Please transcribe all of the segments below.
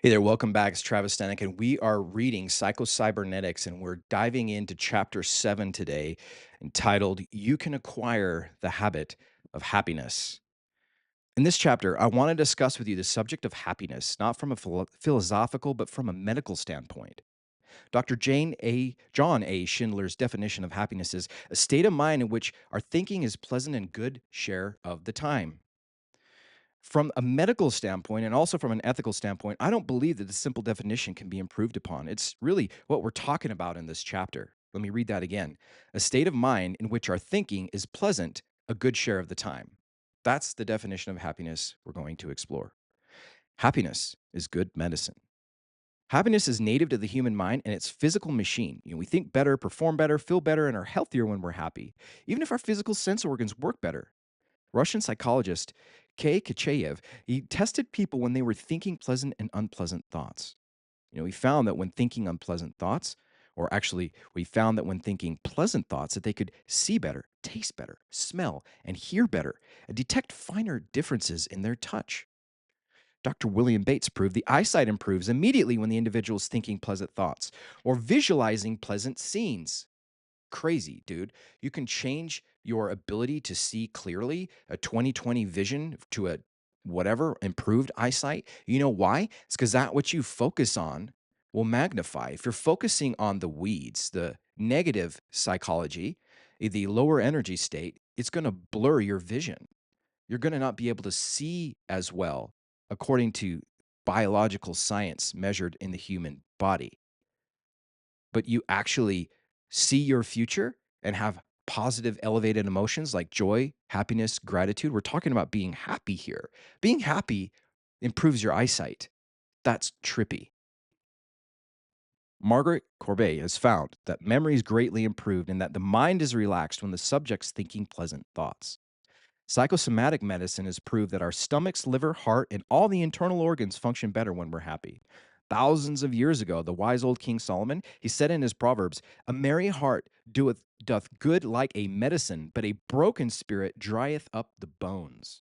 Hey there, welcome back. It's Travis Stenick, and we are reading Psycho-Cybernetics, and we're diving into Chapter 7 today, entitled You Can Acquire the Habit of Happiness. In this chapter, I want to discuss with you the subject of happiness, not from a philosophical, but from a medical standpoint. John A. Schindler's definition of happiness is a state of mind in which our thinking is pleasant and good share of the time. From a medical standpoint and also from an ethical standpoint, I don't believe that the simple definition can be improved upon. It's really what we're talking about in this chapter. Let me read that again. A state of mind in which our thinking is pleasant a good share of the time. That's the definition of happiness we're going to explore. Happiness is good medicine. Happiness is native to the human mind and its physical machine. We think better, perform better, feel better, and are healthier when we're happy, even if our physical sense organs work better. Russian psychologist Ch.7, he tested people when they were thinking pleasant and unpleasant thoughts. He found that when thinking unpleasant thoughts, or actually, we found that when thinking pleasant thoughts, that they could see better, taste better, smell and hear better, and detect finer differences in their touch. Dr. William Bates proved the eyesight improves immediately when the individual is thinking pleasant thoughts or visualizing pleasant scenes. Crazy, dude. You can change your ability to see clearly, a 20/20 vision to a whatever improved eyesight. You know why? It's because that what you focus on will magnify. If you're focusing on the weeds, the negative psychology, the lower energy state, it's going to blur your vision. You're going to not be able to see as well according to biological science measured in the human body, but you actually see your future and have positive, elevated emotions like joy, happiness, gratitude. We're talking about being happy here. Being happy improves your eyesight. That's trippy. Margaret Corbet has found that memory is greatly improved and that the mind is relaxed when the subject's thinking pleasant thoughts. Psychosomatic medicine has proved that our stomachs, liver, heart, and all the internal organs function better when we're happy. Thousands of years ago, the wise old King Solomon, he said in his Proverbs, "A merry heart doth good like a medicine, but a broken spirit drieth up the bones."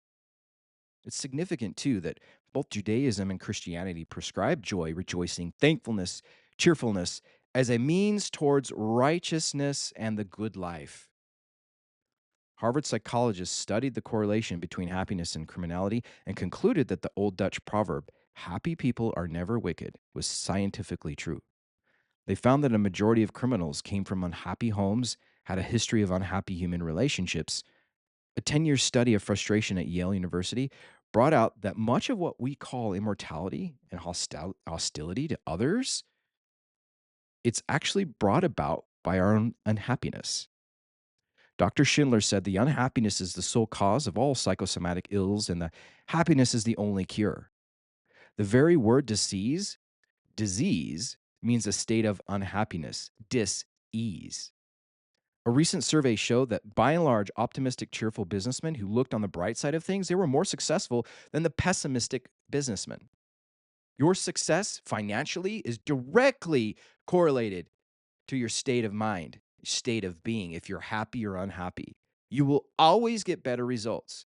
It's significant, too, that both Judaism and Christianity prescribe joy, rejoicing, thankfulness, cheerfulness as a means towards righteousness and the good life. Harvard psychologists studied the correlation between happiness and criminality and concluded that the old Dutch proverb, "happy people are never wicked," was scientifically true. They found that a majority of criminals came from unhappy homes, had a history of unhappy human relationships. A 10-year study of frustration at Yale University brought out that much of what we call immortality and hostility to others, it's actually brought about by our own unhappiness. Dr. Schindler said the unhappiness is the sole cause of all psychosomatic ills, and the happiness is the only cure. The very word disease, means a state of unhappiness, dis-ease. A recent survey showed that by and large, optimistic, cheerful businessmen who looked on the bright side of things, they were more successful than the pessimistic businessmen. Your success financially is directly correlated to your state of mind, state of being, if you're happy or unhappy. You will always get better results.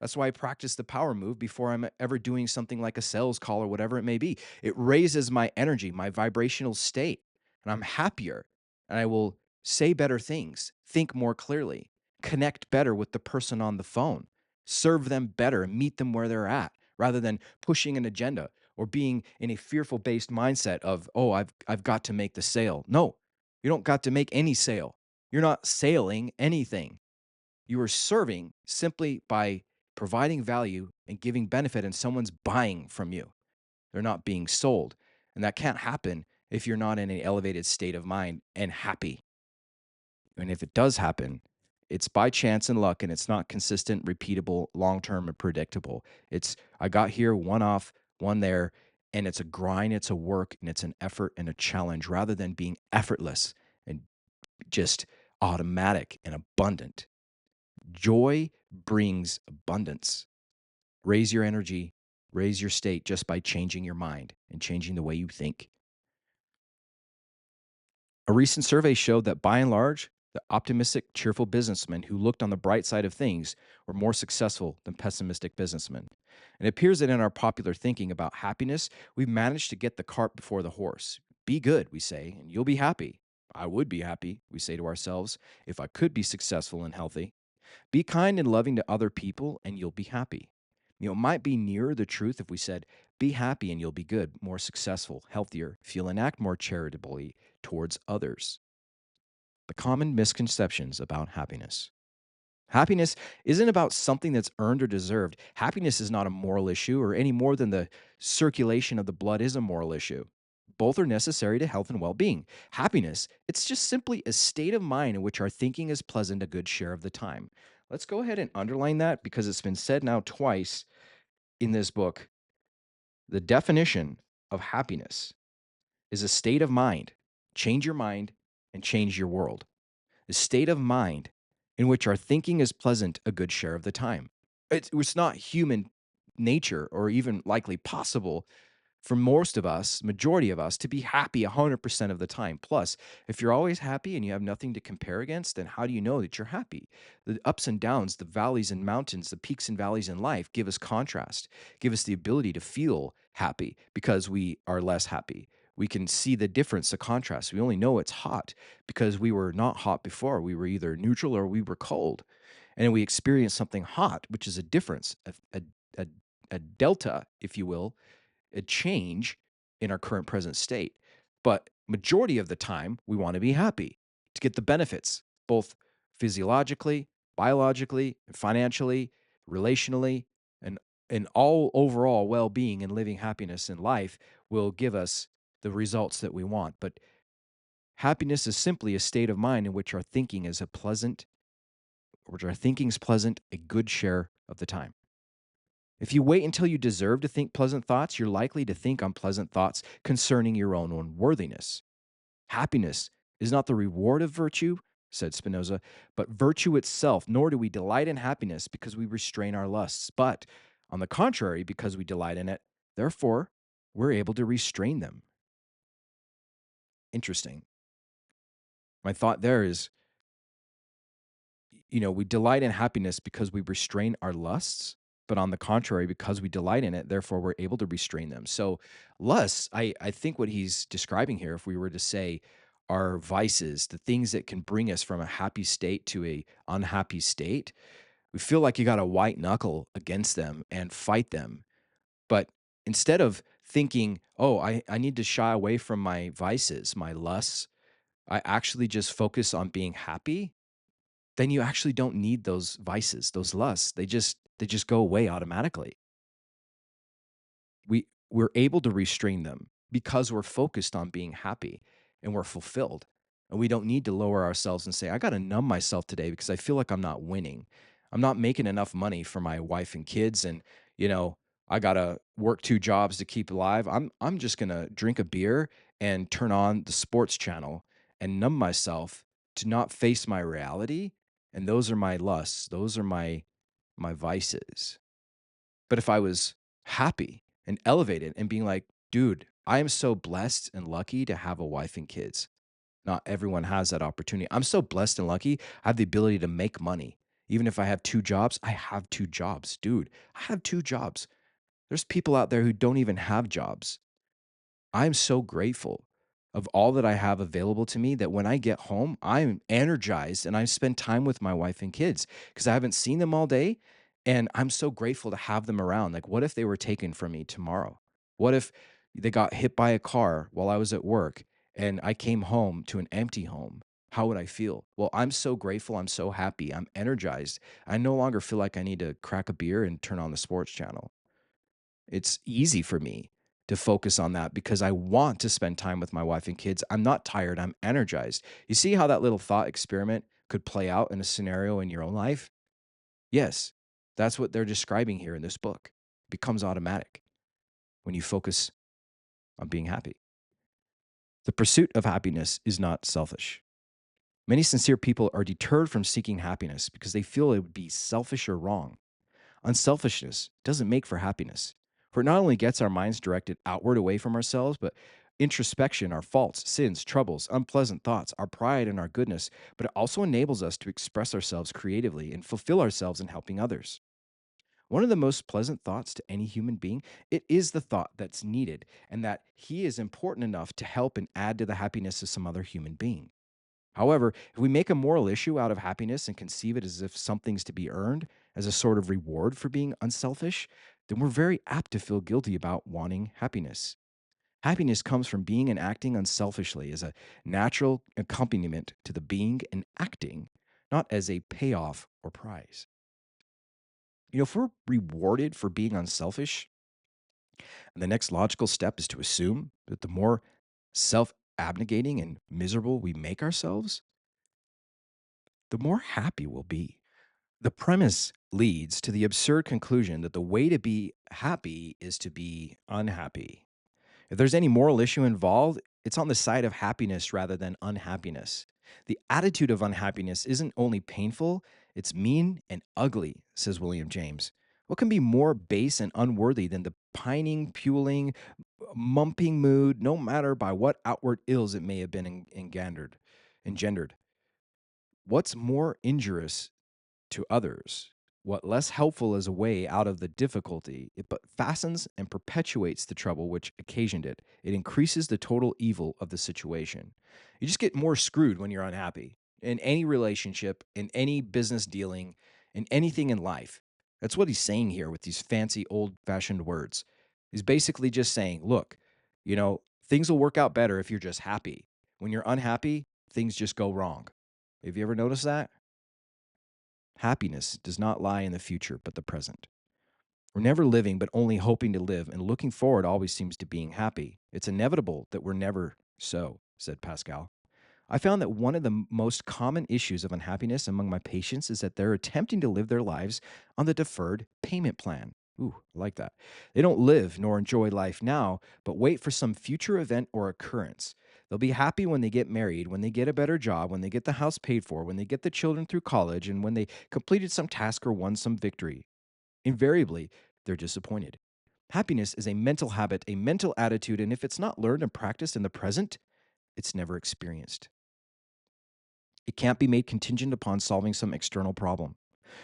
That's why I practice the power move before I'm ever doing something like a sales call or whatever it may be. It raises my energy, my vibrational state, and I'm happier. And I will say better things, think more clearly, connect better with the person on the phone, serve them better, and meet them where they're at, rather than pushing an agenda or being in a fearful based mindset of, oh, I've got to make the sale. No, you don't got to make any sale. You're not sailing anything. You are serving simply by providing value and giving benefit, and someone's buying from you. They're not being sold. And that can't happen if you're not in an elevated state of mind and happy. And if it does happen, it's by chance and luck, and it's not consistent, repeatable, long term, and predictable. It's, I got here, one off, one there, and it's a grind, it's a work, and it's an effort and a challenge rather than being effortless and just automatic and abundant. Joy brings abundance. Raise your energy, raise your state just by changing your mind and changing the way you think. A recent survey showed that by and large, The optimistic, cheerful businessmen who looked on the bright side of things were more successful than pessimistic businessmen. And it appears that in our popular thinking about happiness, we've managed to get the cart before the horse. Be good, we say, and you'll be happy. I would be happy, we say to ourselves, if I could be successful and healthy. Be kind and loving to other people, and you'll be happy. It might be nearer the truth if we said, be happy and you'll be good, more successful, healthier, feel and act more charitably towards others. The common misconceptions about happiness. Happiness isn't about something that's earned or deserved. Happiness is not a moral issue or any more than the circulation of the blood is a moral issue. Both are necessary to health and well being. Happiness, it's just simply a state of mind in which our thinking is pleasant a good share of the time. Let's go ahead and underline that because it's been said now twice in this book. The definition of happiness is a state of mind. Change your mind and change your world. A state of mind in which our thinking is pleasant a good share of the time. It's not human nature or even likely possible for most of us, majority of us, to be happy 100% of the time. Plus, if you're always happy and you have nothing to compare against, then how do you know that you're happy? The ups and downs, the valleys and mountains, the peaks and valleys in life give us contrast, give us the ability to feel happy because we are less happy. We can see the difference, the contrast. We only know it's hot because we were not hot before. We were either neutral or we were cold. And then we experience something hot, which is a difference, a, a delta, if you will, a change in our current present state. But majority of the time, we want to be happy to get the benefits, both physiologically, biologically, financially, relationally, and all overall well-being and living happiness in life will give us the results that we want. But happiness is simply a state of mind in which our thinking is pleasant a good share of the time. If you wait until you deserve to think pleasant thoughts, you're likely to think unpleasant thoughts concerning your own unworthiness. Happiness is not the reward of virtue, said Spinoza, but virtue itself, nor do we delight in happiness because we restrain our lusts, but on the contrary, because we delight in it, therefore, we're able to restrain them. Interesting. My thought there is, we delight in happiness because we restrain our lusts, but on the contrary, because we delight in it, therefore we're able to restrain them. So, lusts, I think what he's describing here, if we were to say, are vices, the things that can bring us from a happy state to a unhappy state. We feel like you got to white knuckle against them and fight them. But instead of thinking, oh, I need to shy away from my vices, my lusts, I actually just focus on being happy, then you actually don't need those vices, those lusts. They just go away automatically. We're able to restrain them because we're focused on being happy and we're fulfilled. And we don't need to lower ourselves and say, I got to numb myself today because I feel like I'm not winning. I'm not making enough money for my wife and kids and, you know, I got to work two jobs to keep alive. I'm just going to drink a beer and turn on the sports channel and numb myself to not face my reality, and those are my lusts. Those are my vices. But if I was happy and elevated and being like, dude, I am so blessed and lucky to have a wife and kids. Not everyone has that opportunity. I'm so blessed and lucky. I have the ability to make money. Even if I have two jobs, I have two jobs. Dude, I have two jobs. There's people out there who don't even have jobs. I'm so grateful of all that I have available to me that when I get home, I'm energized and I spend time with my wife and kids because I haven't seen them all day. And I'm so grateful to have them around. Like, what if they were taken from me tomorrow? What if they got hit by a car while I was at work and I came home to an empty home? How would I feel? Well, I'm so grateful. I'm so happy. I'm energized. I no longer feel like I need to crack a beer and turn on the sports channel. It's easy for me to focus on that because I want to spend time with my wife and kids. I'm not tired, I'm energized. You see how that little thought experiment could play out in a scenario in your own life? Yes, that's what they're describing here in this book. It becomes automatic when you focus on being happy. The pursuit of happiness is not selfish. Many sincere people are deterred from seeking happiness because they feel it would be selfish or wrong. Unselfishness doesn't make for happiness, for it not only gets our minds directed outward away from ourselves, but introspection, our faults, sins, troubles, unpleasant thoughts, our pride, and our goodness, but it also enables us to express ourselves creatively and fulfill ourselves in helping others. One of the most pleasant thoughts to any human being, it is the thought that's needed and that he is important enough to help and add to the happiness of some other human being. However, if we make a moral issue out of happiness and conceive it as if something's to be earned as a sort of reward for being unselfish, then we're very apt to feel guilty about wanting happiness. Happiness comes from being and acting unselfishly as a natural accompaniment to the being and acting, not as a payoff or prize. If we're rewarded for being unselfish, the next logical step is to assume that the more self abnegating and miserable we make ourselves, the more happy we'll be. The premise leads to the absurd conclusion that the way to be happy is to be unhappy. If there's any moral issue involved, it's on the side of happiness rather than unhappiness. The attitude of unhappiness isn't only painful, it's mean and ugly, says William James. What can be more base and unworthy than the pining, puling, mumping mood, no matter by what outward ills it may have been engendered? What's more injurious to others, what less helpful as a way out of the difficulty, it but fastens and perpetuates the trouble which occasioned it. It increases the total evil of the situation. You just get more screwed when you're unhappy in any relationship, in any business dealing, in anything in life. That's what he's saying here with these fancy old fashioned words. He's basically just saying, look, things will work out better if you're just happy. When you're unhappy, things just go wrong. Have you ever noticed that? Happiness does not lie in the future, but the present. We're never living, but only hoping to live, and looking forward always seems to being happy. It's inevitable that we're never so, said Pascal. I found that one of the most common issues of unhappiness among my patients is that they're attempting to live their lives on the deferred payment plan. Ooh, I like that. They don't live nor enjoy life now, but wait for some future event or occurrence. They'll be happy when they get married, when they get a better job, when they get the house paid for, when they get the children through college, and when they completed some task or won some victory. Invariably, they're disappointed. Happiness is a mental habit, a mental attitude, and if it's not learned and practiced in the present, it's never experienced. It can't be made contingent upon solving some external problem.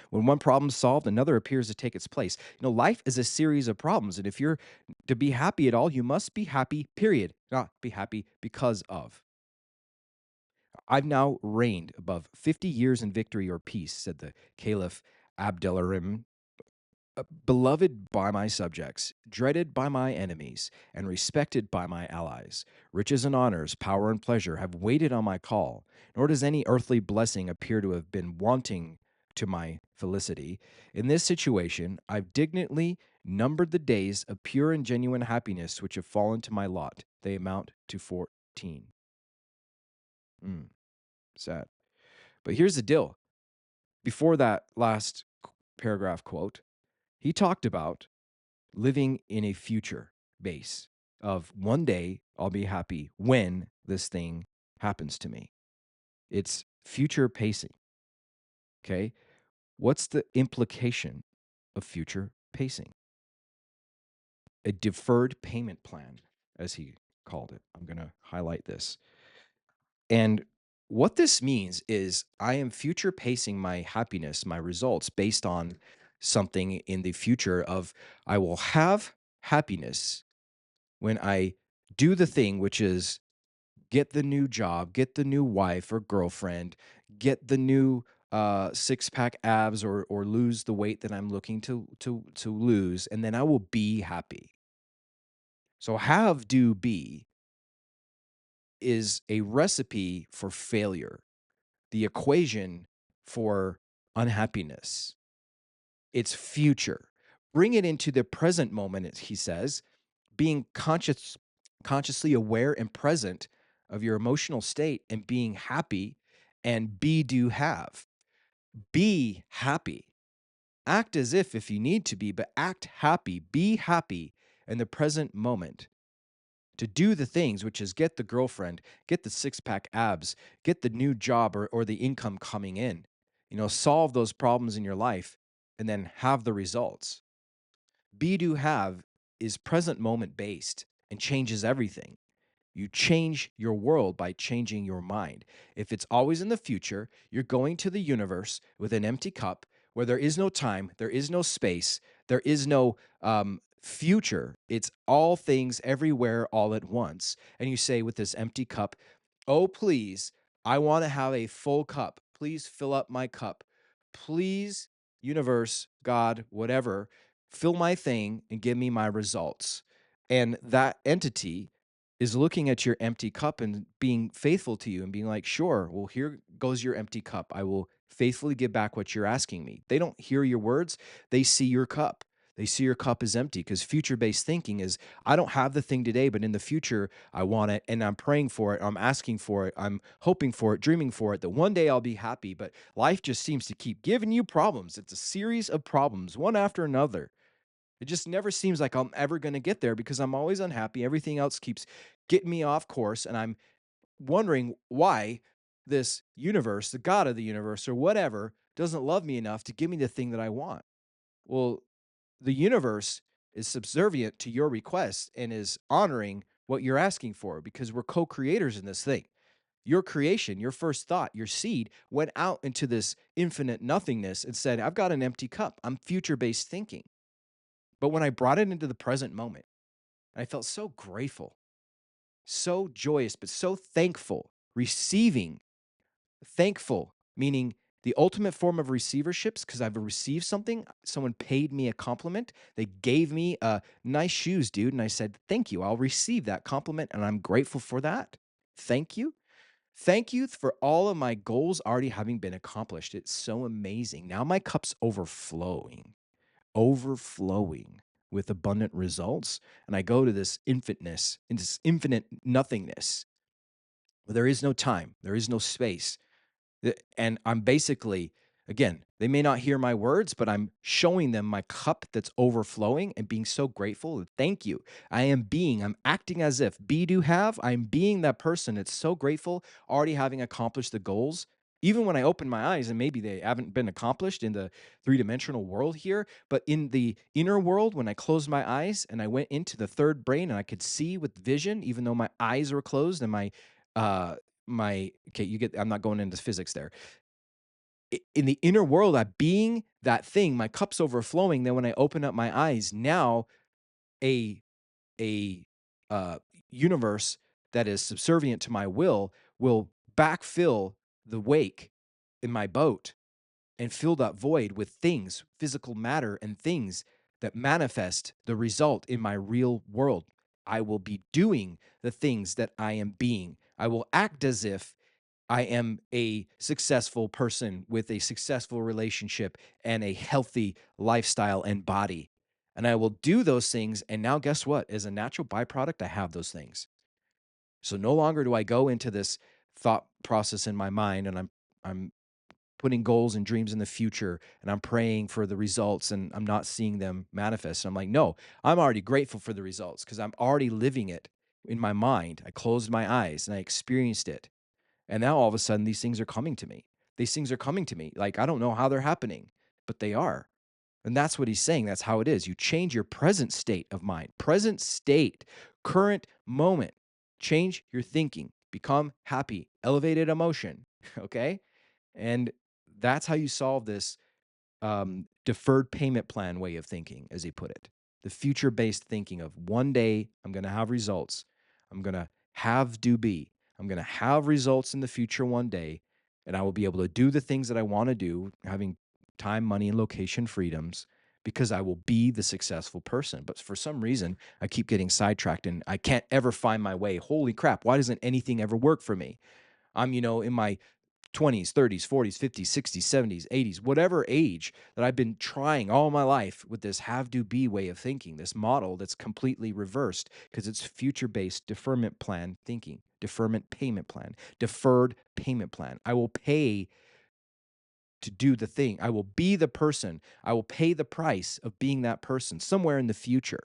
When one problem's solved, another appears to take its place. Life is a series of problems, and if you're to be happy at all, you must be happy, period, not be happy because of. I've now reigned above 50 years in victory or peace, said the Caliph Abdelarim, beloved by my subjects, dreaded by my enemies, and respected by my allies. Riches and honors, power and pleasure have waited on my call, nor does any earthly blessing appear to have been wanting to my felicity. In this situation, I've dignantly numbered the days of pure and genuine happiness which have fallen to my lot. They amount to 14. Mm, sad. But here's the deal. Before that last paragraph quote, he talked about living in a future base of one day I'll be happy when this thing happens to me. It's future pacing. Okay. What's the implication of future pacing? A deferred payment plan, as he called it. I'm going to highlight this. And what this means is I am future pacing my happiness, my results based on something in the future of I will have happiness when I do the thing, which is get the new job, get the new wife or girlfriend, get the new six pack abs, or lose the weight that I'm looking to lose, and then I will be happy. So have, do, be is a recipe for failure, the equation for unhappiness. It's future. Bring it into the present moment, he says, being consciously aware and present of your emotional state and being happy, and be, do, have. Be happy. Act as if you need to be, but act happy. Be happy in the present moment. To do the things, which is get the girlfriend, get the six pack abs, get the new job, or the income coming in, solve those problems in your life and then have the results. Be, do, have is present moment based and changes everything. You change your world by changing your mind. If it's always in the future, you're going to the universe with an empty cup where there is no time, there is no space, there is no future. It's all things everywhere all at once. And you say with this empty cup, oh, please, I want to have a full cup. Please fill up my cup. Please, universe, God, whatever, fill my thing and give me my results. And that entity is looking at your empty cup and being faithful to you and being like, sure, well, here goes your empty cup. I will faithfully give back what you're asking me. They don't hear your words, they see your cup. They see your cup is empty because future based thinking is, I don't have the thing today, but in the future, I want it and I'm praying for it. I'm asking for it. I'm hoping for it, dreaming for it, that one day I'll be happy. But life just seems to keep giving you problems. It's a series of problems, one after another. It just never seems like I'm ever going to get there because I'm always unhappy. Everything else keeps getting me off course. And I'm wondering why this universe, the God of the universe or whatever, doesn't love me enough to give me the thing that I want. Well, the universe is subservient to your request and is honoring what you're asking for because we're co creators in this thing. Your creation, your first thought, your seed went out into this infinite nothingness and said, I've got an empty cup. I'm future based thinking. But when I brought it into the present moment, I felt so grateful, so joyous, but so thankful, receiving, thankful, meaning the ultimate form of receiverships because I've received something. Someone paid me a compliment. They gave me nice shoes, dude. And I said, thank you. I'll receive that compliment. And I'm grateful for that. Thank you. Thank you for all of my goals already having been accomplished. It's so amazing. Now my cup's overflowing with abundant results. And I go to this infiniteness, into this infinite nothingness where there is no time, there is no space. And I'm basically, again, they may not hear my words, but I'm showing them my cup that's overflowing and being so grateful. Thank you. I'm acting as if be do have, I'm being that person. It's so grateful, already having accomplished the goals. Even when I open my eyes, and maybe they haven't been accomplished in the three-dimensional world here, but in the inner world, when I closed my eyes and I went into the third brain and I could see with vision, even though my eyes were closed and uh, okay, you get, I'm not going into physics there. In the inner world, I being that thing, my cup's overflowing. Then when I open up my eyes, now a a uh, universe that is subservient to my will backfill the wake in my boat and fill that void with things, physical matter, and things that manifest the result in my real world. I will be doing the things that I am being. I will act as if I am a successful person with a successful relationship and a healthy lifestyle and body. And I will do those things. And now, guess what? As a natural byproduct, I have those things. So no longer do I go into this thought process in my mind and I'm putting goals and dreams in the future and I'm praying for the results and I'm not seeing them manifest. And I'm like, no, I'm already grateful for the results because I'm already living it in my mind. I closed my eyes and I experienced it. And now all of a sudden, these things are coming to me. These things are coming to me. Like, I don't know how they're happening, but they are. And that's what he's saying. That's how it is. You change your present state of mind, present state, current moment. Change your thinking, become happy, elevated emotion. Okay. And that's how you solve this deferred payment plan way of thinking, as he put it. The future based thinking of one day I'm going to have results. I'm going to have do be. I'm going to have results in the future one day, and I will be able to do the things that I want to do, having time, money, and location freedoms because I will be the successful person. But for some reason, I keep getting sidetracked and I can't ever find my way. Holy crap, why doesn't anything ever work for me? I'm, in my 20s, 30s, 40s, 50s, 60s, 70s, 80s, whatever age that I've been trying all my life with this have do be way of thinking, this model that's completely reversed because it's future based deferment plan thinking, deferment payment plan, deferred payment plan. I will pay to do the thing. I will be the person. I will pay the price of being that person somewhere in the future.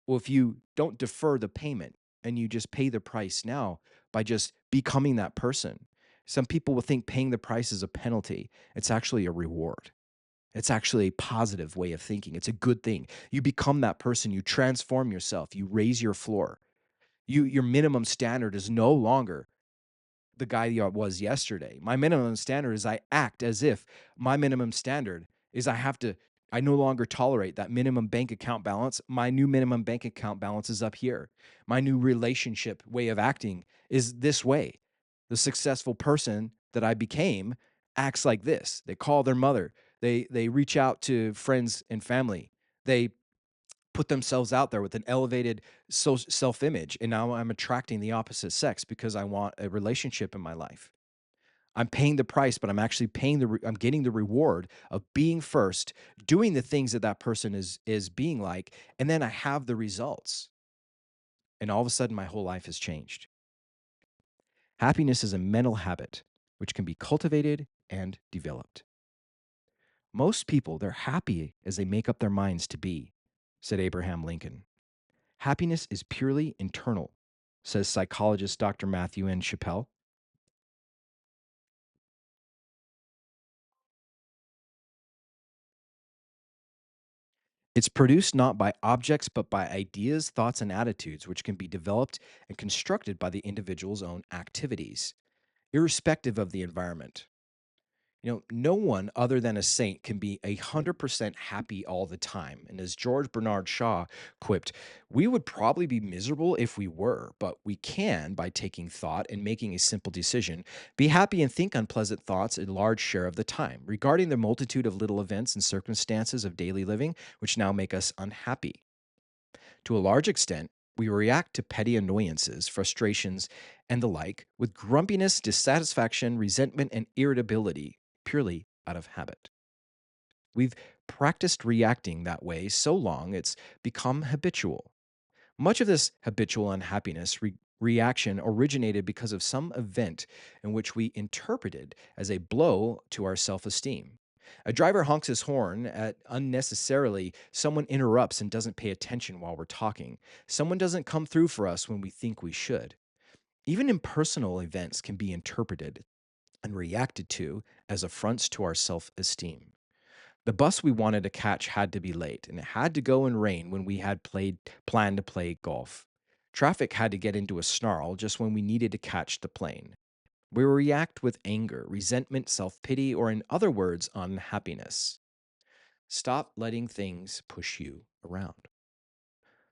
Well, if you don't defer the payment and you just pay the price now by just becoming that person, some people will think paying the price is a penalty. It's actually a reward. It's actually a positive way of thinking. It's a good thing. You become that person, you transform yourself, you raise your floor. Your minimum standard is no longer the guy you was yesterday. My minimum standard is I act as if my minimum standard is I no longer tolerate that minimum bank account balance. My new minimum bank account balance is up here. My new relationship way of acting is this way. The successful person that I became acts like this. They call their mother. They reach out to friends and family. They put themselves out there with an elevated self-image, and now I'm attracting the opposite sex because I want a relationship in my life. I'm paying the price, but I'm actually I'm getting the reward of being first, doing the things that that person is being like, and then I have the results. And all of a sudden my whole life has changed. Happiness is a mental habit which can be cultivated and developed. Most people, they're happy as they make up their minds to be, said Abraham Lincoln. Happiness is purely internal, says psychologist Dr. Matthew N. Chappell. It's produced not by objects, but by ideas, thoughts, and attitudes, which can be developed and constructed by the individual's own activities, irrespective of the environment. No one other than a saint can be 100% happy all the time. And as George Bernard Shaw quipped, we would probably be miserable if we were, but we can, by taking thought and making a simple decision, be happy and think unpleasant thoughts a large share of the time, regarding the multitude of little events and circumstances of daily living which now make us unhappy. To a large extent, we react to petty annoyances, frustrations, and the like with grumpiness, dissatisfaction, resentment, and irritability purely out of habit. We've practiced reacting that way so long it's become habitual. Much of this habitual unhappiness reaction originated because of some event in which we interpreted as a blow to our self esteem. A driver honks his horn at unnecessarily. Someone interrupts and doesn't pay attention while we're talking. Someone doesn't come through for us when we think we should. Even impersonal events can be interpreted and reacted to as affronts to our self esteem. The bus we wanted to catch had to be late, and it had to go in rain when we had planned to play golf. Traffic had to get into a snarl just when we needed to catch the plane. We react with anger, resentment, self pity, or in other words, unhappiness. Stop letting things push you around.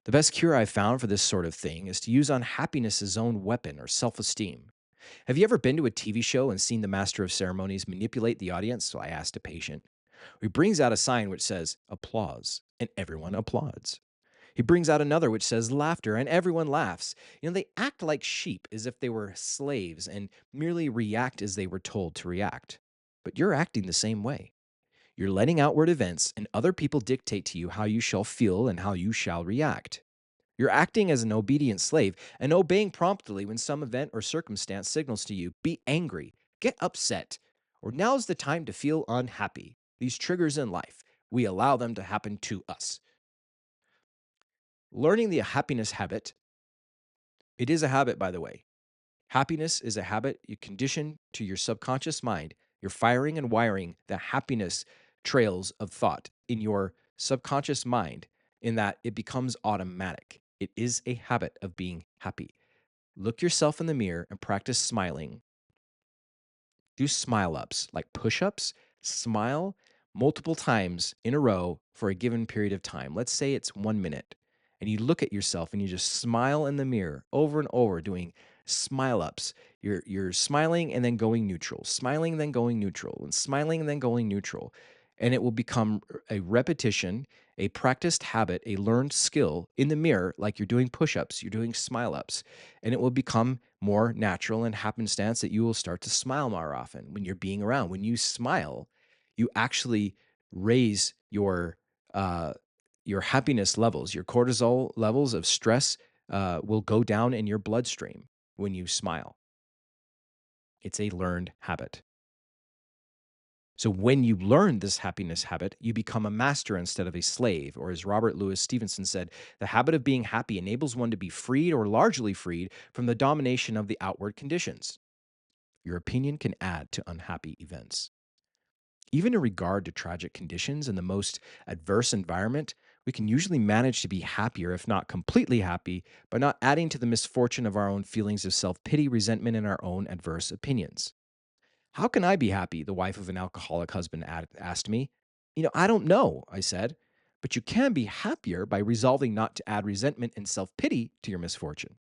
The best cure I've found for this sort of thing is to use unhappiness as own weapon or self esteem. Have you ever been to a TV show and seen the master of ceremonies manipulate the audience? So I asked a patient. He brings out a sign which says applause, and everyone applauds. He brings out another which says laughter, and everyone laughs. They act like sheep as if they were slaves and merely react as they were told to react. But you're acting the same way. You're letting outward events and other people dictate to you how you shall feel and how you shall react. You're acting as an obedient slave and obeying promptly when some event or circumstance signals to you, be angry, get upset, or now's the time to feel unhappy. These triggers in life, we allow them to happen to us. Learning the happiness habit, it is a habit, by the way. Happiness is a habit you condition to your subconscious mind. You're firing and wiring the happiness trails of thought in your subconscious mind in that it becomes automatic. It is a habit of being happy. Look yourself in the mirror and practice smiling. Do smile ups, like push ups. Smile multiple times in a row for a given period of time. Let's say it's 1 minute. And you look at yourself and you just smile in the mirror over and over, doing smile ups. You're smiling and then going neutral, smiling and then going neutral, and smiling and then going neutral. And it will become a repetition, a practiced habit, a learned skill in the mirror, like you're doing push ups, you're doing smile ups. And it will become more natural and happenstance that you will start to smile more often when you're being around. When you smile, you actually raise uh, your happiness levels, your cortisol levels of stress will go down in your bloodstream when you smile. It's a learned habit. So when you learn this happiness habit, you become a master instead of a slave. Or as Robert Louis Stevenson said, the habit of being happy enables one to be freed or largely freed from the domination of the outward conditions. Your opinion can add to unhappy events. Even in regard to tragic conditions in the most adverse environment, We can usually manage to be happier, if not completely happy, by not adding to the misfortune of our own feelings of self pity, resentment, and our own adverse opinions. How can I be happy? The wife of an alcoholic husband asked me. I don't know, I said. But you can be happier by resolving not to add resentment and self pity to your misfortune.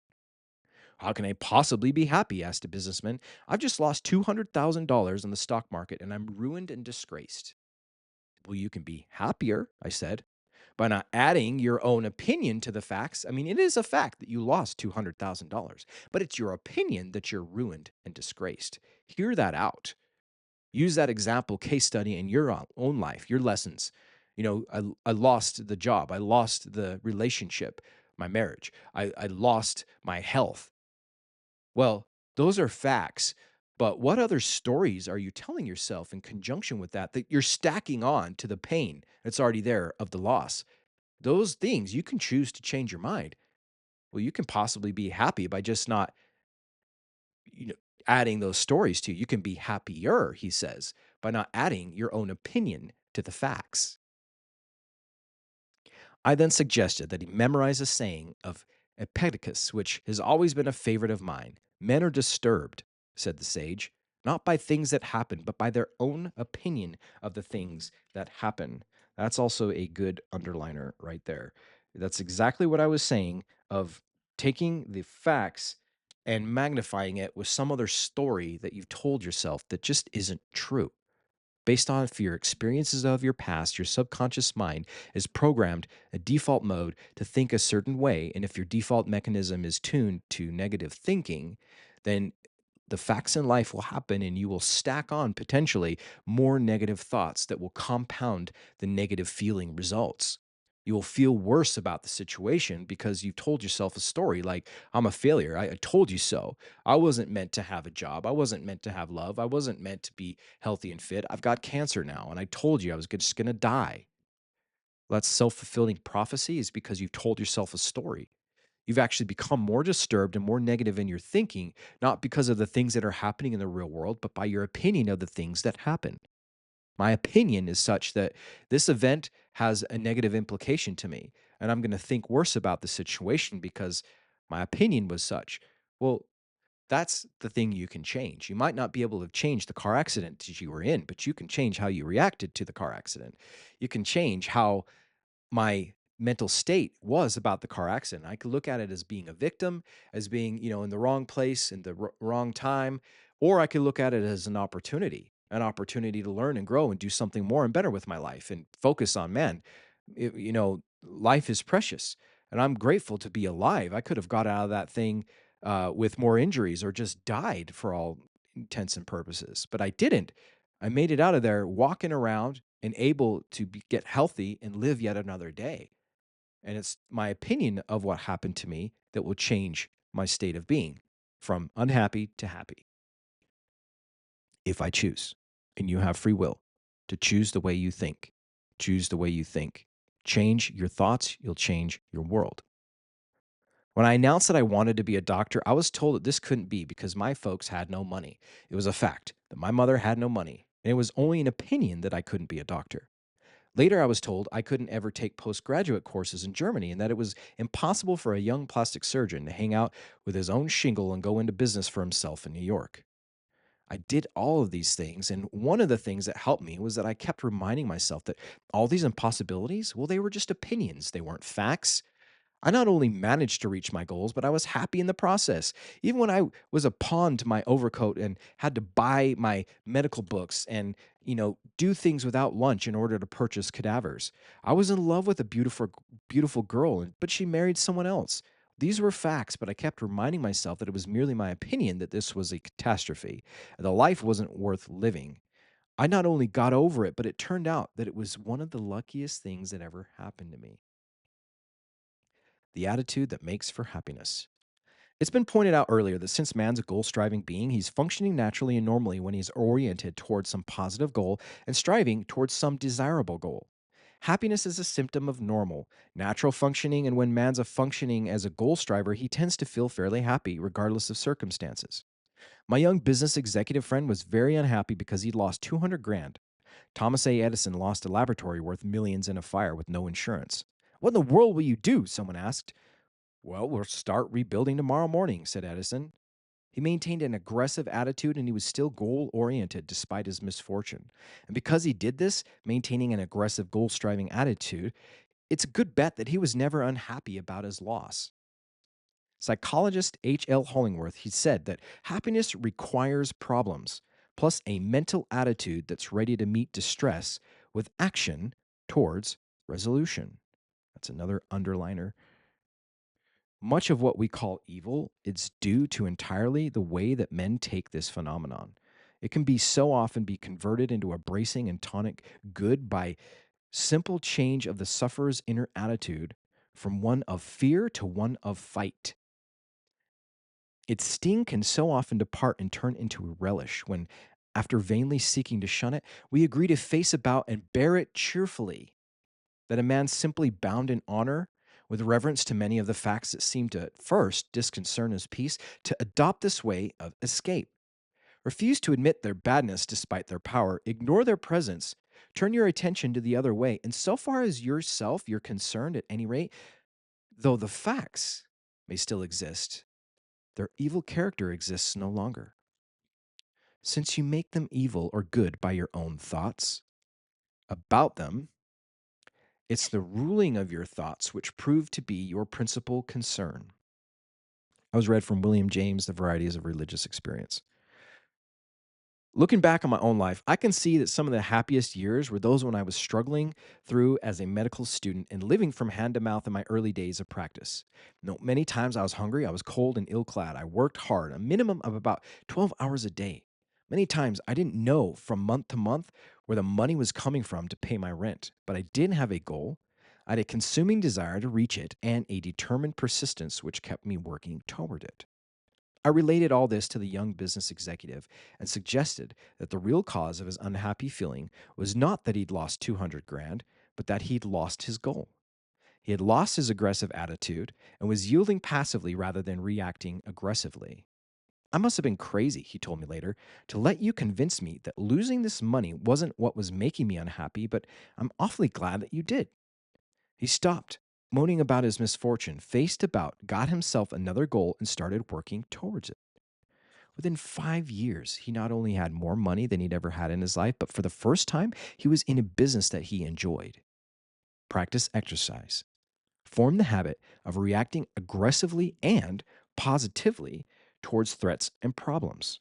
How can I possibly be happy? Asked a businessman. I've just lost $200,000 in the stock market and I'm ruined and disgraced. Well, you can be happier, I said, by not adding your own opinion to the facts. I mean, it is a fact that you lost $200,000, but it's your opinion that you're ruined and disgraced. Hear that out. Use that example case study in your own life, your lessons. I lost the job. I lost the relationship, my marriage. I lost my health. Well, those are facts. But what other stories are you telling yourself in conjunction with that you're stacking on to the pain that's already there of the loss? Those things you can choose to change your mind. Well, you can possibly be happy by just not, you know, adding those stories to you. You can be happier, he says, by not adding your own opinion to the facts. I then suggested that he memorize a saying of Epictetus, which has always been a favorite of mine. Men are disturbed, said the sage, not by things that happen, but by their own opinion of the things that happen. That's also a good underliner right there. That's exactly what I was saying of taking the facts and magnifying it with some other story that you've told yourself that just isn't true. Based on your experiences of your past, your subconscious mind is programmed a default mode to think a certain way. And if your default mechanism is tuned to negative thinking, then the facts in life will happen and you will stack on potentially more negative thoughts that will compound the negative feeling results. You will feel worse about the situation because you've told yourself a story like, I'm a failure. I told you so. I wasn't meant to have a job. I wasn't meant to have love. I wasn't meant to be healthy and fit. I've got cancer now. And I told you I was just going to die. That's self fulfilling prophecy, is because you've told yourself a story. You've actually become more disturbed and more negative in your thinking, not because of the things that are happening in the real world, but by your opinion of the things that happen. My opinion is such that this event has a negative implication to me, and I'm going to think worse about the situation because my opinion was such. Well, that's the thing you can change. You might not be able to change the car accident that you were in, but you can change how you reacted to the car accident. You can change how my mental state was about the car accident. I could look at it as being a victim, as being, in the wrong place in the wrong time, or I could look at it as an opportunity to learn and grow and do something more and better with my life and focus on, man, life is precious and I'm grateful to be alive. I could have got out of that thing with more injuries or just died for all intents and purposes, but I didn't. I made it out of there walking around and able to get healthy and live yet another day. And it's my opinion of what happened to me that will change my state of being from unhappy to happy if I choose. And you have free will to choose the way you think. Choose the way you think. Change your thoughts, you'll change your world. When I announced that I wanted to be a doctor, I was told that this couldn't be because my folks had no money. It was a fact that my mother had no money, and it was only an opinion that I couldn't be a doctor. Later, I was told I couldn't ever take postgraduate courses in Germany and that it was impossible for a young plastic surgeon to hang out with his own shingle and go into business for himself in New York. I did all of these things, and one of the things that helped me was that I kept reminding myself that all these impossibilities, well, they were just opinions. They weren't facts. I not only managed to reach my goals, but I was happy in the process. Even when I was a pawn to my overcoat and had to buy my medical books and, do things without lunch in order to purchase cadavers. I was in love with a beautiful girl, but she married someone else. These were facts, but I kept reminding myself that it was merely my opinion that this was a catastrophe. The life wasn't worth living. I not only got over it, but it turned out that it was one of the luckiest things that ever happened to me. The attitude that makes for happiness. It's been pointed out earlier that since man's a goal striving being, he's functioning naturally and normally when he's oriented towards some positive goal and striving towards some desirable goal. Happiness is a symptom of normal, natural functioning, and when man's a functioning as a goal striver, he tends to feel fairly happy regardless of circumstances. My young business executive friend was very unhappy because he'd lost 200 grand. Thomas A. Edison lost a laboratory worth millions in a fire with no insurance. What in the world will you do? Someone asked. Well, we'll start rebuilding tomorrow morning, said Edison. He maintained an aggressive attitude and he was still goal oriented despite his misfortune. And because he did this, maintaining an aggressive goal striving attitude, it's a good bet that he was never unhappy about his loss. Psychologist H.L. Hollingworth, he said that happiness requires problems, plus a mental attitude that's ready to meet distress with action towards resolution. That's another underliner. Much of what we call evil is due to entirely the way that men take this phenomenon. It can be so often be converted into a bracing and tonic good by simple change of the sufferer's inner attitude from one of fear to one of fight. Its sting can so often depart and turn into a relish when, after vainly seeking to shun it, we agree to face about and bear it cheerfully. That a man simply bound in honor, with reverence to many of the facts that seem to at first disconcern his peace, to adopt this way of escape. Refuse to admit their badness despite their power, ignore their presence, turn your attention to the other way, and so far as yourself you're concerned, at any rate, though the facts may still exist, their evil character exists no longer. Since you make them evil or good by your own thoughts about them, it's the ruling of your thoughts which prove to be your principal concern. I was read from William James, The Varieties of Religious Experience. Looking back on my own life, I can see that some of the happiest years were those when I was struggling through as a medical student and living from hand to mouth in my early days of practice. Many times I was hungry, I was cold and ill clad. I worked hard, a minimum of about 12 hours a day. Many times I didn't know from month to month where the money was coming from to pay my rent, but I did have a goal. I had a consuming desire to reach it and a determined persistence which kept me working toward it. I related all this to the young business executive and suggested that the real cause of his unhappy feeling was not that he'd lost 200 grand, but that he'd lost his goal. He had lost his aggressive attitude and was yielding passively rather than reacting aggressively. I must have been crazy, he told me later, to let you convince me that losing this money wasn't what was making me unhappy, but I'm awfully glad that you did. He stopped, moaning about his misfortune, faced about, got himself another goal, and started working towards it. Within 5 years, he not only had more money than he'd ever had in his life, but for the first time, he was in a business that he enjoyed. Practice exercise. Form the habit of reacting aggressively and positively towards threats and problems.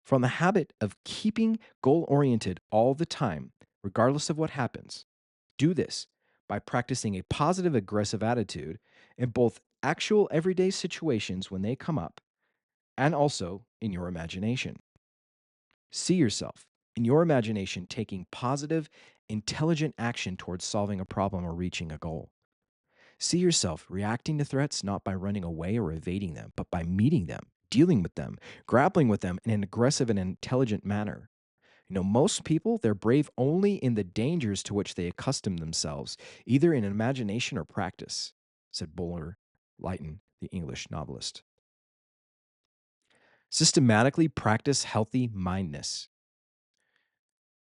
From the habit of keeping goal oriented all the time, regardless of what happens. Do this by practicing a positive aggressive attitude in both actual everyday situations when they come up and also in your imagination. See yourself in your imagination taking positive, intelligent action towards solving a problem or reaching a goal. See yourself reacting to threats not by running away or evading them, but by meeting them, dealing with them, grappling with them in an aggressive and intelligent manner. Most people, they're brave only in the dangers to which they accustom themselves, either in imagination or practice, said Buller Lytton, the English novelist. Systematically practice healthy mindedness.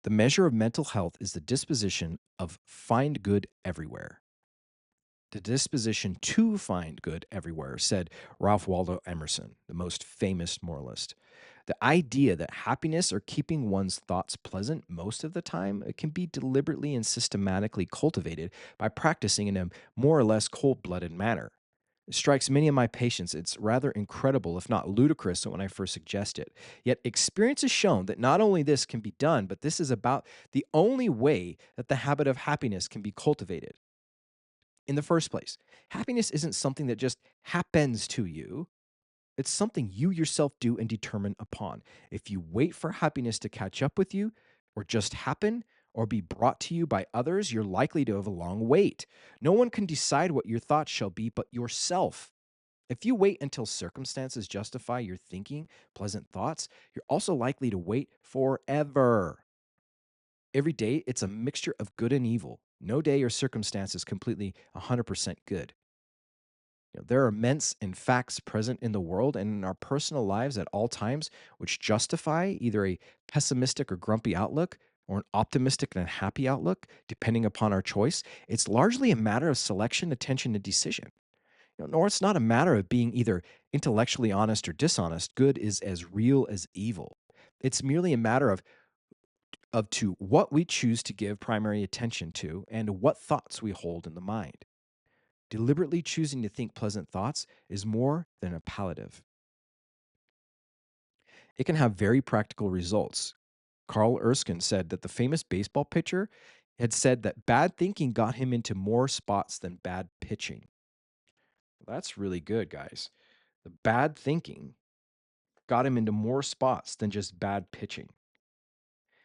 The measure of mental health is the disposition of find good everywhere. The disposition to find good everywhere, said Ralph Waldo Emerson, the most famous moralist. The idea that happiness or keeping one's thoughts pleasant most of the time it can be deliberately and systematically cultivated by practicing in a more or less cold blooded manner. It strikes many of my patients. It's rather incredible, if not ludicrous, when I first suggest it. Yet experience has shown that not only this can be done, but this is about the only way that the habit of happiness can be cultivated. In the first place, happiness isn't something that just happens to you. It's something you yourself do and determine upon. If you wait for happiness to catch up with you, or just happen, or be brought to you by others, you're likely to have a long wait. No one can decide what your thoughts shall be but yourself. If you wait until circumstances justify your thinking pleasant thoughts, you're also likely to wait forever. Every day, it's a mixture of good and evil. No day or circumstance is completely 100% good. There are events and facts present in the world and in our personal lives at all times which justify either a pessimistic or grumpy outlook or an optimistic and happy outlook, depending upon our choice, it's largely a matter of selection, attention, and decision. Nor it's not a matter of being either intellectually honest or dishonest. Good is as real as evil. It's merely a matter of to what we choose to give primary attention to and what thoughts we hold in the mind. Deliberately choosing to think pleasant thoughts is more than a palliative. It can have very practical results. Carl Erskine said that the famous baseball pitcher had said that bad thinking got him into more spots than bad pitching. That's really good, guys. The bad thinking got him into more spots than just bad pitching.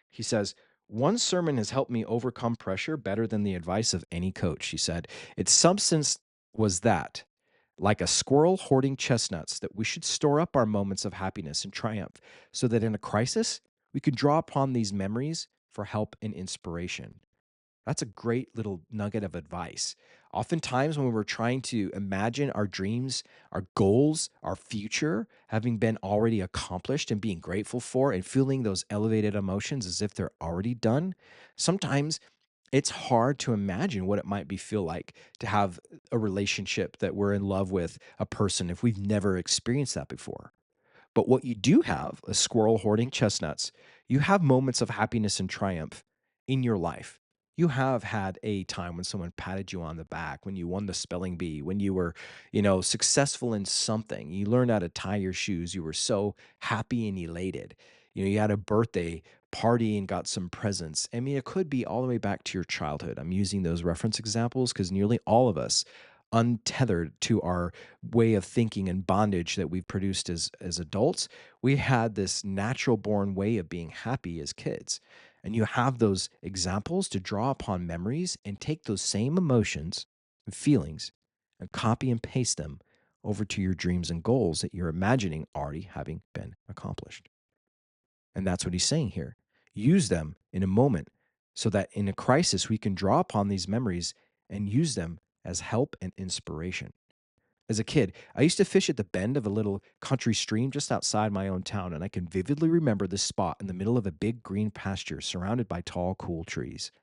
He says, one sermon has helped me overcome pressure better than the advice of any coach. He said, its substance was that, like a squirrel hoarding chestnuts, that we should store up our moments of happiness and triumph so that in a crisis, we could draw upon these memories for help and inspiration. That's a great little nugget of advice. Oftentimes, when we're trying to imagine our dreams, our goals, our future having been already accomplished and being grateful for and feeling those elevated emotions as if they're already done, sometimes it's hard to imagine what it might be feel like to have a relationship that we're in love with a person if we've never experienced that before. But what you do have, a squirrel hoarding chestnuts, you have moments of happiness and triumph in your life. You have had a time when someone patted you on the back, when you won the spelling bee, when you were, successful in something. You learned how to tie your shoes. You were so happy and elated. You had a birthday party and got some presents. I mean, it could be all the way back to your childhood. I'm using those reference examples because nearly all of us untethered to our way of thinking and bondage that we've produced as adults, we had this natural born way of being happy as kids. And you have those examples to draw upon memories and take those same emotions and feelings and copy and paste them over to your dreams and goals that you're imagining already having been accomplished. And that's what he's saying here. Use them in a moment so that in a crisis we can draw upon these memories and use them as help and inspiration. As a kid, I used to fish at the bend of a little country stream just outside my own town, and I can vividly remember this spot in the middle of a big green pasture surrounded by tall, cool trees.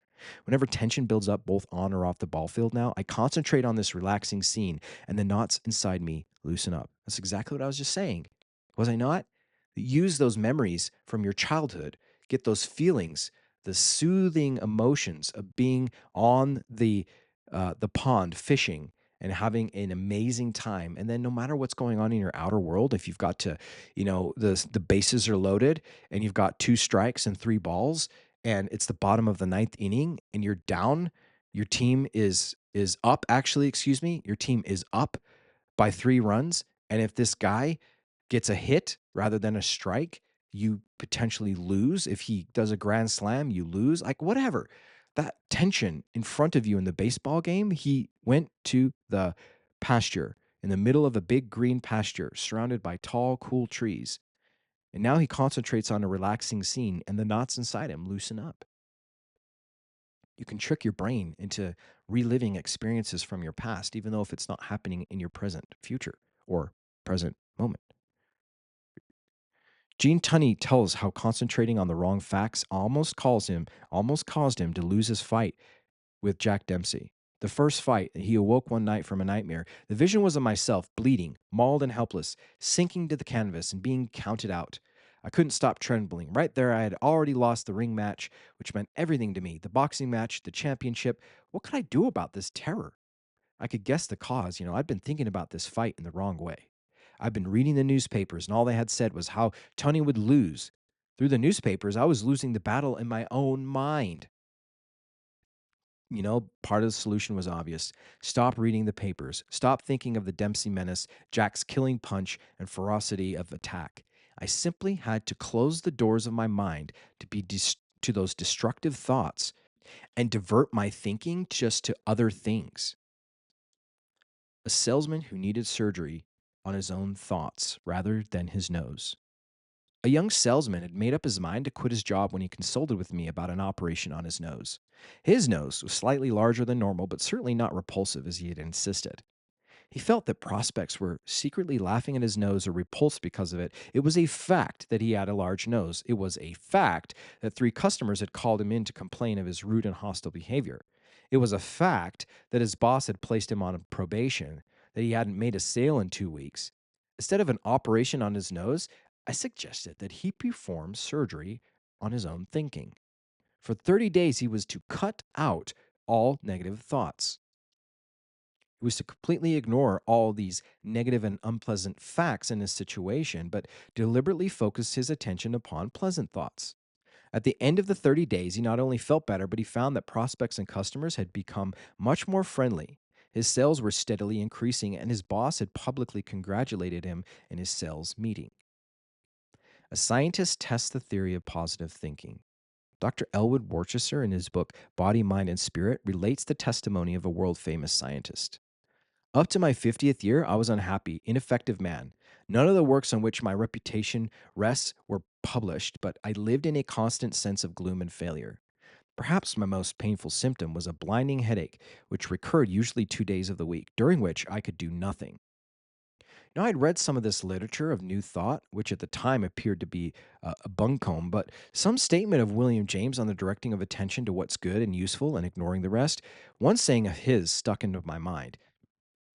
Whenever tension builds up both on or off the ball field now, I concentrate on this relaxing scene and the knots inside me loosen up. That's exactly what I was just saying. Was I not? Use those memories from your childhood, get those feelings, the soothing emotions of being on the pond fishing and having an amazing time. And then no matter what's going on in your outer world, if you've got to, the bases are loaded and you've got two strikes and three balls, and it's the bottom of the ninth inning and you're down, your team is up, actually, excuse me, your team is up by 3 runs, and if this guy gets a hit rather than a strike, you potentially lose. If he does a grand slam, you lose. Like, whatever. That tension in front of you in the baseball game, he went to the pasture in the middle of a big green pasture surrounded by tall, cool trees. And now he concentrates on a relaxing scene, and the knots inside him loosen up. You can trick your brain into reliving experiences from your past, even though if it's not happening in your present future or present moment. Gene Tunney tells how concentrating on the wrong facts almost caused him to lose his fight with Jack Dempsey. The first fight, he awoke one night from a nightmare. The vision was of myself, bleeding, mauled and helpless, sinking to the canvas and being counted out. I couldn't stop trembling. Right there, I had already lost the ring match, which meant everything to me, the boxing match, the championship. What could I do about this terror? I could guess the cause. I'd been thinking about this fight in the wrong way. I'd been reading the newspapers, and all they had said was how Tony would lose. Through the newspapers, I was losing the battle in my own mind. Part of the solution was obvious. Stop reading the papers. Stop thinking of the Dempsey menace, Jack's killing punch, and ferocity of attack. I simply had to close the doors of my mind to those destructive thoughts and divert my thinking just to other things. A salesman who needed surgery on his own thoughts rather than his nose. A young salesman had made up his mind to quit his job when he consulted with me about an operation on his nose. His nose was slightly larger than normal, but certainly not repulsive as he had insisted. He felt that prospects were secretly laughing at his nose or repulsed because of it. It was a fact that he had a large nose. It was a fact that three customers had called him in to complain of his rude and hostile behavior. It was a fact that his boss had placed him on probation, that he hadn't made a sale in 2 weeks. Instead of an operation on his nose, I suggested that he perform surgery on his own thinking. For 30 days, he was to cut out all negative thoughts. He was to completely ignore all these negative and unpleasant facts in his situation, but deliberately focus his attention upon pleasant thoughts. At the end of the 30 days, he not only felt better, but he found that prospects and customers had become much more friendly. His sales were steadily increasing, and his boss had publicly congratulated him in his sales meeting. A scientist tests the theory of positive thinking. Dr. Elwood Worcester, in his book Body, Mind, and Spirit, relates the testimony of a world famous scientist. Up to my 50th year, I was unhappy, ineffective man. None of the works on which my reputation rests were published, but I lived in a constant sense of gloom and failure. Perhaps my most painful symptom was a blinding headache, which recurred usually 2 days of the week, during which I could do nothing. I'd read some of this literature of New Thought, which at the time appeared to be a buncombe, but some statement of William James on the directing of attention to what's good and useful and ignoring the rest, one saying of his stuck into my mind.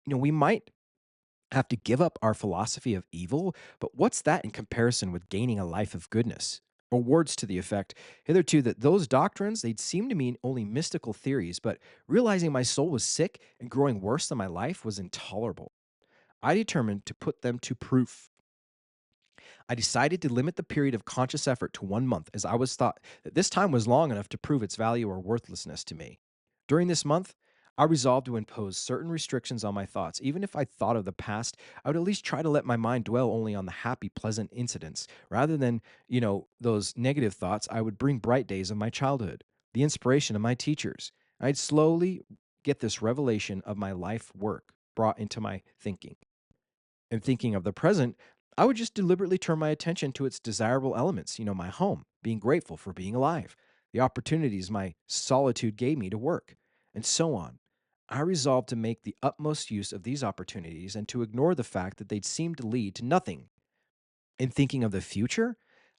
We might have to give up our philosophy of evil, but what's that in comparison with gaining a life of goodness? Or words to the effect, hitherto that those doctrines, they'd seem to mean only mystical theories, but realizing my soul was sick and growing worse than my life was intolerable. I determined to put them to proof. I decided to limit the period of conscious effort to 1 month, as I was thought that this time was long enough to prove its value or worthlessness to me. During this month, I resolved to impose certain restrictions on my thoughts. Even if I thought of the past, I would at least try to let my mind dwell only on the happy, pleasant incidents. Rather than, those negative thoughts, I would bring bright days of my childhood, the inspiration of my teachers. I'd slowly get this revelation of my life work brought into my thinking. And thinking of the present, I would just deliberately turn my attention to its desirable elements, my home, being grateful for being alive, the opportunities my solitude gave me to work, and so on. I resolved to make the utmost use of these opportunities and to ignore the fact that they'd seem to lead to nothing. In thinking of the future,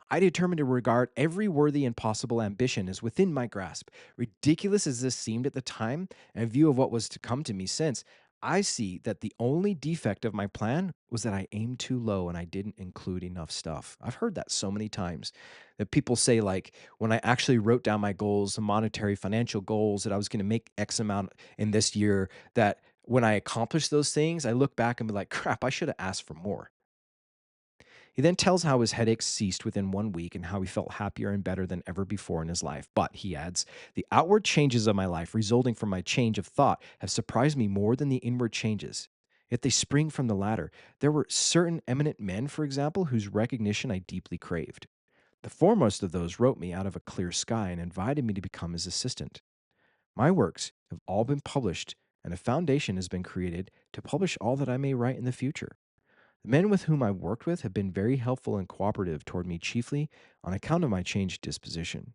I determined to regard every worthy and possible ambition as within my grasp. Ridiculous as this seemed at the time, and in view of what was to come to me since, I see that the only defect of my plan was that I aimed too low and I didn't include enough stuff. I've heard that so many times that people say, like, when I actually wrote down my goals, the monetary, financial goals, that I was going to make X amount in this year, that when I accomplished those things, I look back and be like, crap, I should have asked for more. He then tells how his headaches ceased within 1 week and how he felt happier and better than ever before in his life. But, he adds, the outward changes of my life resulting from my change of thought have surprised me more than the inward changes. Yet they spring from the latter. There were certain eminent men, for example, whose recognition I deeply craved. The foremost of those wrote me out of a clear sky and invited me to become his assistant. My works have all been published, and a foundation has been created to publish all that I may write in the future. The men with whom I've worked with have been very helpful and cooperative toward me, chiefly on account of my changed disposition.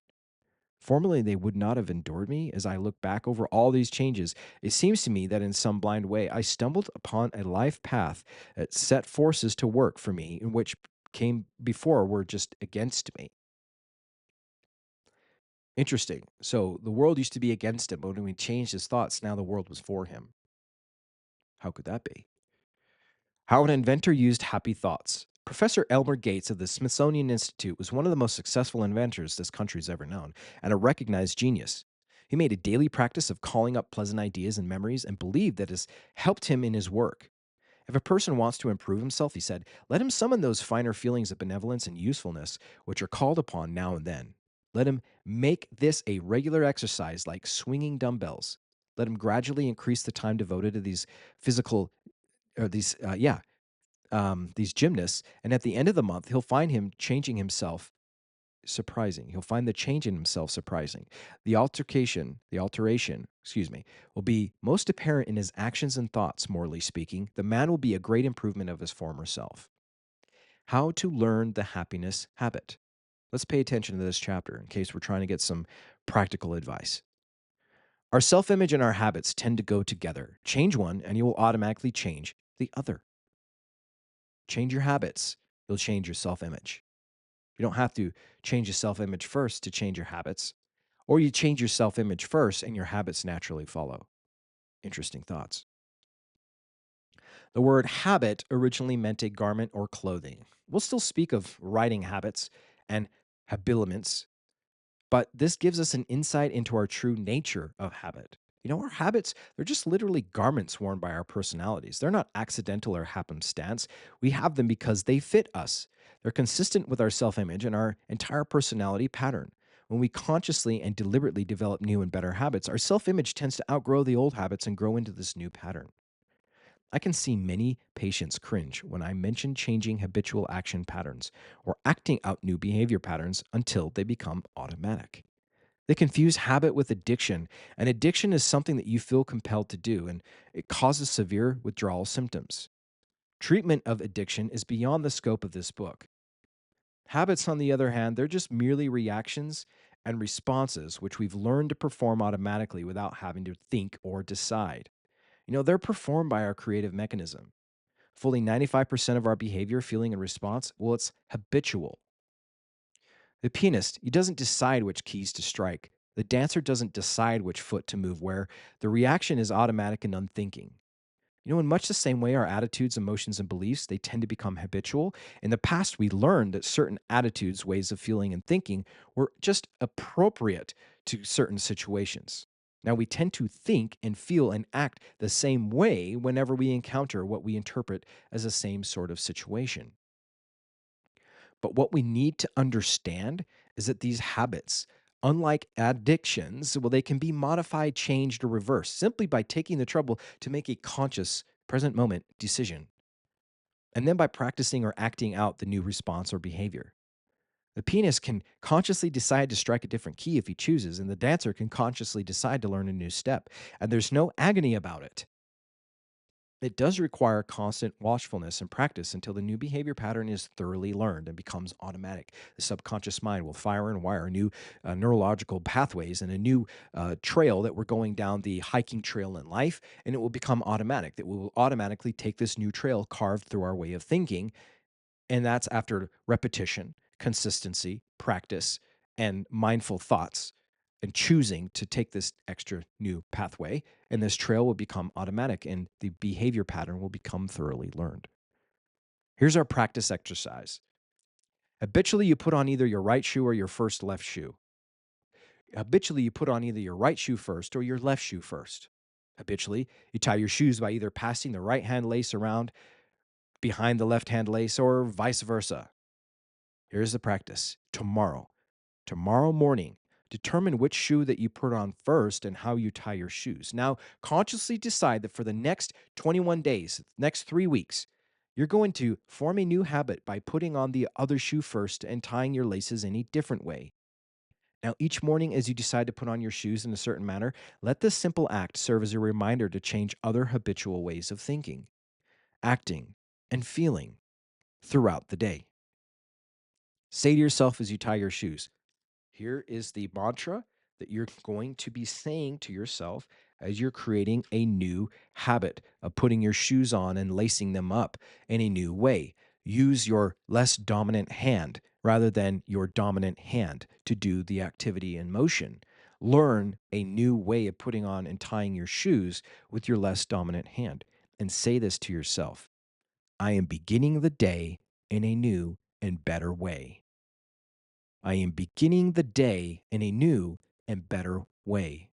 Formerly, they would not have endured me. As I look back over all these changes, it seems to me that in some blind way I stumbled upon a life path that set forces to work for me in which came before were just against me. Interesting. So the world used to be against him, but when he changed his thoughts, now the world was for him. How could that be? How an inventor used happy thoughts. Professor Elmer Gates of the Smithsonian Institute was one of the most successful inventors this country's ever known, and a recognized genius. He made a daily practice of calling up pleasant ideas and memories and believed that has helped him in his work. If a person wants to improve himself, he said, let him summon those finer feelings of benevolence and usefulness which are called upon now and then. Let him make this a regular exercise like swinging dumbbells. Let him gradually increase the time devoted to these physical or these gymnasts, and at the end of the month, he'll find him changing himself surprising. He'll find the change in himself surprising. The alteration, excuse me, will be most apparent in his actions and thoughts, morally speaking. The man will be a great improvement of his former self. How to learn the happiness habit. Let's pay attention to this chapter in case we're trying to get some practical advice. Our self image and our habits tend to go together. Change one, and you will automatically change the other. Change your habits, you'll change your self image. You don't have to change your self image first to change your habits, or you change your self image first and your habits naturally follow. Interesting thoughts. The word habit originally meant a garment or clothing. We'll still speak of writing habits and habiliments, but this gives us an insight into our true nature of habit. Our habits, they're just literally garments worn by our personalities. They're not accidental or happenstance. We have them because they fit us. They're consistent with our self image and our entire personality pattern. When we consciously and deliberately develop new and better habits, our self image tends to outgrow the old habits and grow into this new pattern. I can see many patients cringe when I mention changing habitual action patterns or acting out new behavior patterns until they become automatic. They confuse habit with addiction, and addiction is something that you feel compelled to do, and it causes severe withdrawal symptoms. Treatment of addiction is beyond the scope of this book. Habits, on the other hand, they're just merely reactions and responses which we've learned to perform automatically without having to think or decide. They're performed by our creative mechanism. Fully 95% of our behavior, feeling, and response, well, it's habitual. The pianist, he doesn't decide which keys to strike. The dancer doesn't decide which foot to move where. The reaction is automatic and unthinking. In much the same way, our attitudes, emotions, and beliefs, they tend to become habitual. In the past, we learned that certain attitudes, ways of feeling, and thinking were just appropriate to certain situations. Now, we tend to think and feel and act the same way whenever we encounter what we interpret as the same sort of situation. But what we need to understand is that these habits, unlike addictions, well, they can be modified, changed, or reversed simply by taking the trouble to make a conscious, present moment decision, and then by practicing or acting out the new response or behavior. The pianist can consciously decide to strike a different key if he chooses, and the dancer can consciously decide to learn a new step, and there's no agony about it. It does require constant watchfulness and practice until the new behavior pattern is thoroughly learned and becomes automatic. The subconscious mind will fire and wire new neurological pathways and a new trail that we're going down the hiking trail in life, and it will become automatic. That we will automatically take this new trail carved through our way of thinking, and that's after repetition, consistency, practice, and mindful thoughts, and choosing to take this extra new pathway. And this trail will become automatic and the behavior pattern will become thoroughly learned. Here's our practice exercise. Habitually, you put on either your right shoe or your first left shoe. Habitually, you put on either your right shoe first or your left shoe first. Habitually, you tie your shoes by either passing the right hand lace around behind the left hand lace or vice versa. Here's the practice. Tomorrow morning, determine which shoe that you put on first and how you tie your shoes. Now, consciously decide that for the next 21 days, next 3 weeks, you're going to form a new habit by putting on the other shoe first and tying your laces in a different way. Now, each morning as you decide to put on your shoes in a certain manner, let this simple act serve as a reminder to change other habitual ways of thinking, acting, and feeling throughout the day. Say to yourself as you tie your shoes, here is the mantra that you're going to be saying to yourself as you're creating a new habit of putting your shoes on and lacing them up in a new way. Use your less dominant hand rather than your dominant hand to do the activity in motion. Learn a new way of putting on and tying your shoes with your less dominant hand. And say this to yourself: I am beginning the day in a new and better way. I am beginning the day in a new and better way.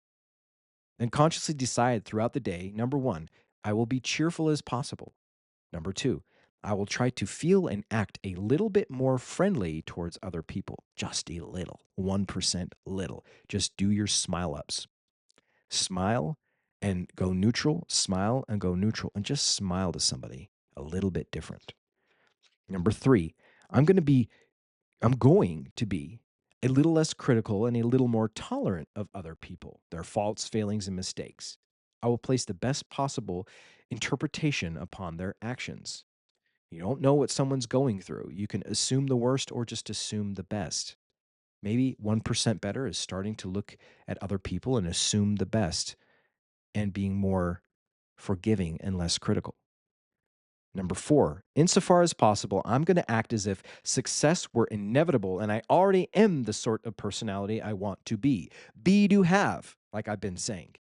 And consciously decide throughout the day, number one, I will be cheerful as possible. Number two, I will try to feel and act a little bit more friendly towards other people. Just a little, 1% little. Just do your smile ups. Smile and go neutral, smile and go neutral, and just smile to somebody a little bit different. Number three, I'm going to be I'm going to be a little less critical and a little more tolerant of other people, their faults, failings, and mistakes. I will place the best possible interpretation upon their actions. You don't know what someone's going through. You can assume the worst or just assume the best. Maybe 1% better is starting to look at other people and assume the best and being more forgiving and less critical. Number four, insofar as possible, I'm going to act as if success were inevitable and I already am the sort of personality I want to be. Be to have, like I've been saying.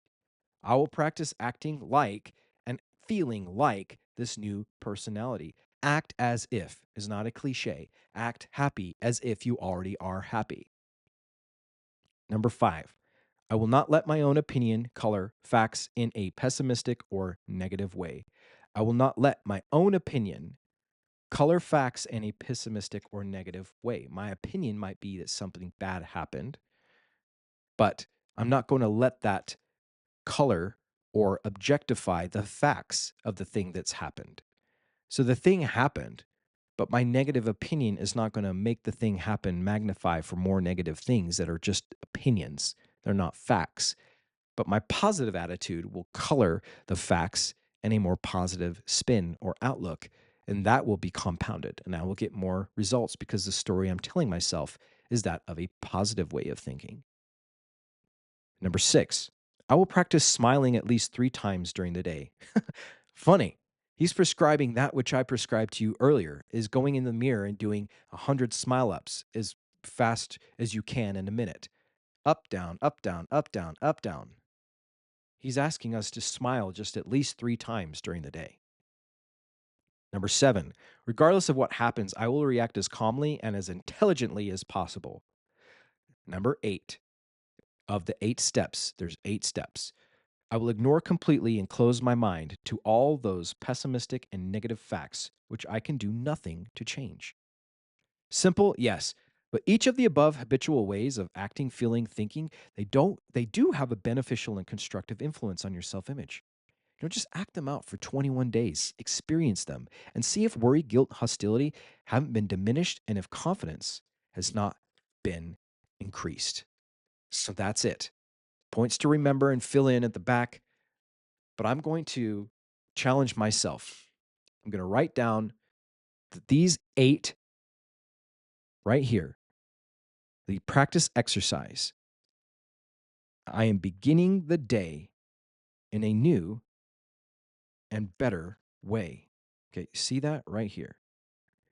I will practice acting like and feeling like this new personality. Act as if is not a cliche. Act happy as if you already are happy. Number five, I will not let my own opinion color facts in a pessimistic or negative way. I will not let my own opinion color facts in a pessimistic or negative way. My opinion might be that something bad happened, but I'm not going to let that color or objectify the facts of the thing that's happened. So the thing happened, but my negative opinion is not going to make the thing happen magnify for more negative things that are just opinions. They're not facts. But my positive attitude will color the facts in a more positive spin or outlook. And that will be compounded. And I will get more results because the story I'm telling myself is that of a positive way of thinking. Number six, I will practice smiling at least 3 times during the day. Funny. He's prescribing that which I prescribed to you earlier is going in the mirror and doing 100 smile ups as fast as you can in a minute. Up, down, up, down, up, down, up, down. He's asking us to smile just at least 3 times during the day. Number seven, regardless of what happens, I will react as calmly and as intelligently as possible. Number eight, of the 8 steps, there's 8 steps. I will ignore completely and close my mind to all those pessimistic and negative facts, which I can do nothing to change. Simple, yes. But each of the above habitual ways of acting, feeling, thinking, they do have a beneficial and constructive influence on your self-image. Just act them out for 21 days, experience them, and see if worry, guilt, hostility haven't been diminished and if confidence has not been increased. So that's it. Points to remember and fill in at the back, but I'm going to challenge myself. I'm going to write down that these 8 right here, the practice exercise. I am beginning the day in a new and better way. Okay, see that right here.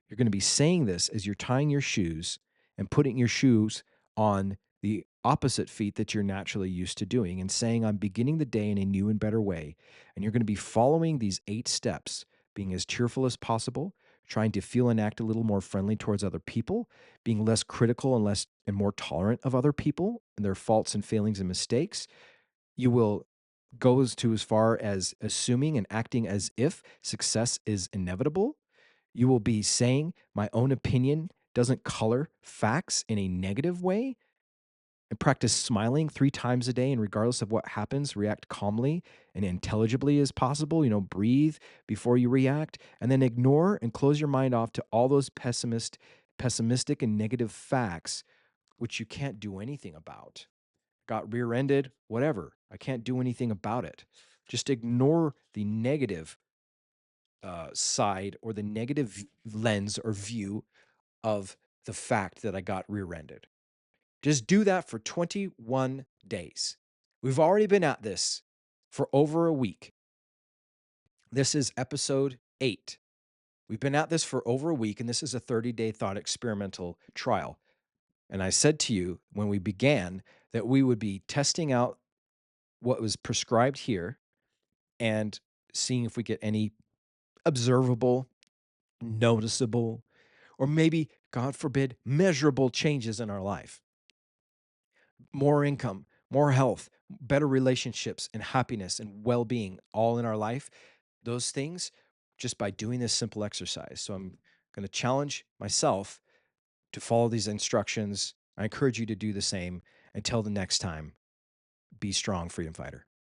You're going to be saying this as you're tying your shoes and putting your shoes on the opposite feet that you're naturally used to doing and saying, I'm beginning the day in a new and better way. And you're going to be following these 8 steps, being as cheerful as possible, trying to feel and act a little more friendly towards other people, being less critical and less and more tolerant of other people and their faults and failings and mistakes. You will go as far as assuming and acting as if success is inevitable. You will be saying, my own opinion doesn't color facts in a negative way, and practice smiling 3 times a day. And regardless of what happens, react calmly and intelligibly as possible. Breathe before you react, and then ignore and close your mind off to all those pessimistic and negative facts, which you can't do anything about. Got rear ended, whatever. I can't do anything about it. Just ignore the negative side or the negative lens or view of the fact that I got rear ended. Just do that for 21 days. We've already been at this for over a week. This is episode 8. We've been at this for over a week, and this is a 30-day thought experimental trial. And I said to you when we began that we would be testing out what was prescribed here and seeing if we get any observable, noticeable, or maybe, God forbid, measurable changes in our life. More income, more health, better relationships, and happiness and well being all in our life. Those things just by doing this simple exercise. So I'm going to challenge myself to follow these instructions. I encourage you to do the same. Until the next time, be strong, freedom fighter.